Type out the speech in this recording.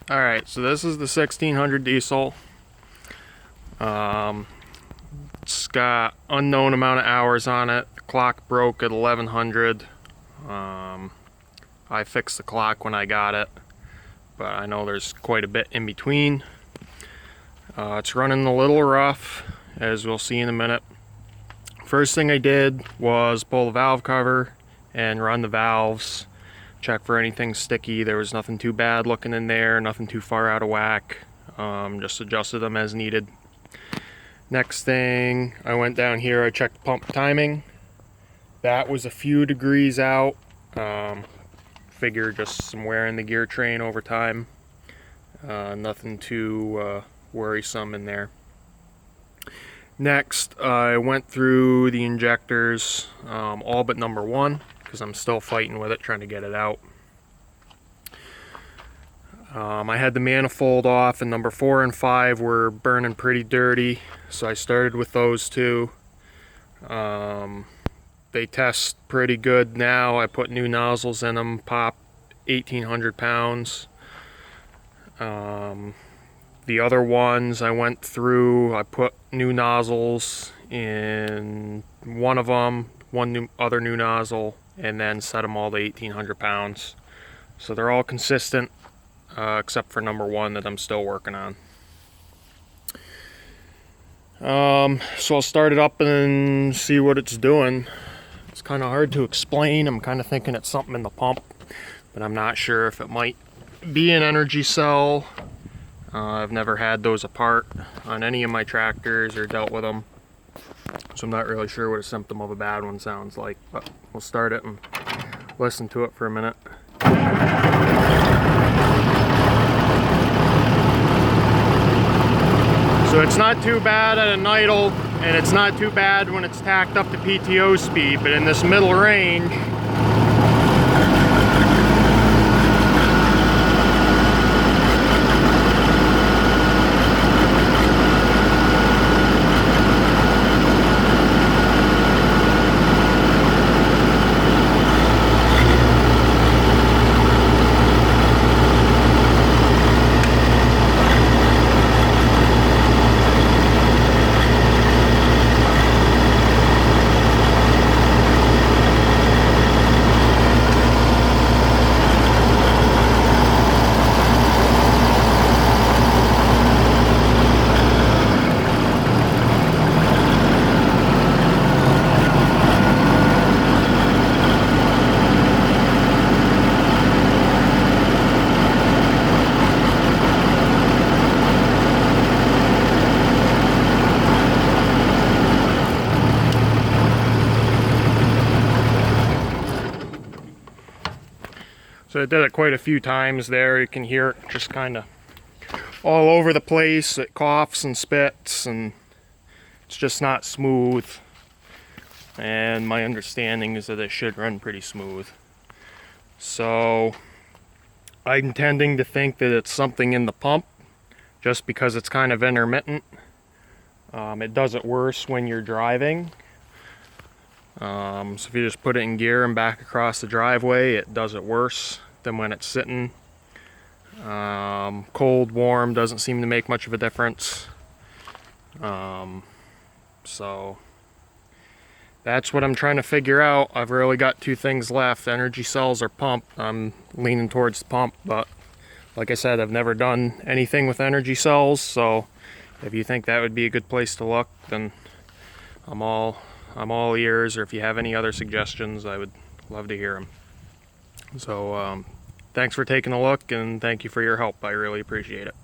Alright, so this is the 1600 diesel. It's got unknown amount of hours on it. The clock broke at 1100. I fixed the clock when I got it, but I know there's quite a bit in between. It's running a little rough, as we'll see in a minute. First thing I did was pull the valve cover and run the valves, check for anything sticky. There was nothing too bad looking in there, nothing too far out of whack. Just adjusted them as needed. Next thing, I went down here, I checked pump timing. That was a few degrees out. Figure just some wear in the gear train over time. Nothing too worrisome in there. Next, I went through the injectors, all but number 1, because I'm still fighting with it, trying to get it out. I had the manifold off, and number 4 and 5 were burning pretty dirty, so I started with those two. They test pretty good now. I put new nozzles in them, pop 1800 pounds. The other ones I went through, I put new nozzles in one of them, other new nozzle, and then set them all to 1800 pounds. So they're all consistent, except for number 1 that I'm still working on. So I'll start it up and see what it's doing. It's kind of hard to explain. I'm kind of thinking it's something in the pump, but I'm not sure if it might be an energy cell. I've never had those apart on any of my tractors or dealt with them, so I'm not really sure what a symptom of a bad one sounds like, but we'll start it and listen to it for a minute. So it's not too bad at an idle, and it's not too bad when it's tacked up to PTO speed, but in this middle range, so I did it quite a few times there. You can hear it just kind of all over the place. It coughs and spits, and it's just not smooth. And my understanding is that it should run pretty smooth. So I'm tending to think that it's something in the pump, just because it's kind of intermittent. It does it worse when you're driving. So if you just put it in gear and back across the driveway, it does it worse than when it's sitting. Cold, warm doesn't seem to make much of a difference. So that's what I'm trying to figure out. I've really got 2 things left: energy cells or pump. I'm leaning towards the pump, but like I said, I've never done anything with energy cells, so if you think that would be a good place to look, then I'm all ears, or if you have any other suggestions, I would love to hear them. So thanks for taking a look, and thank you for your help. I really appreciate it.